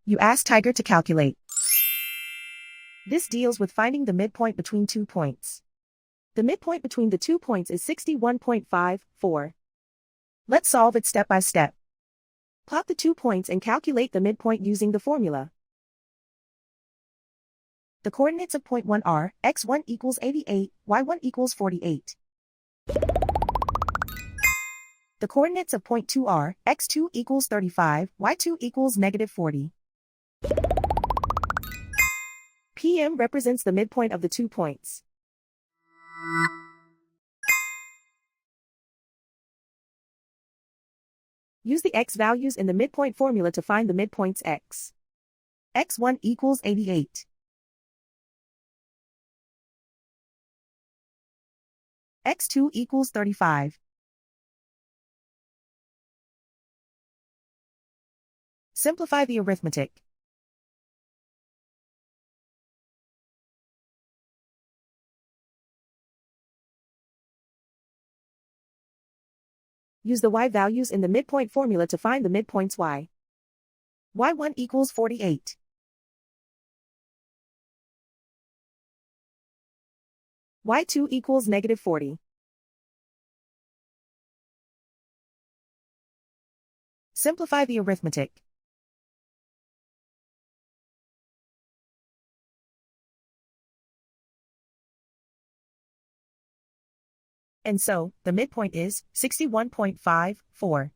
You ask Tiger to calculate. This deals with finding the midpoint between 2 points. The midpoint between the 2 points is 61.54. Let's solve it step by step. Plot the 2 points and calculate the midpoint using the formula. The coordinates of point 1 are x1 equals 88, y1 equals 48. The coordinates of point 2 are x2 equals 35, y2 equals -40. PM represents the midpoint of the 2 points. Use the x values in the midpoint formula to find the midpoints x. x1 equals 88. x2 equals 35. Simplify the arithmetic. Use the y values in the midpoint formula to find the midpoints y. y1 equals 48. y2 equals -40. Simplify the arithmetic. And so, the midpoint is 61.54.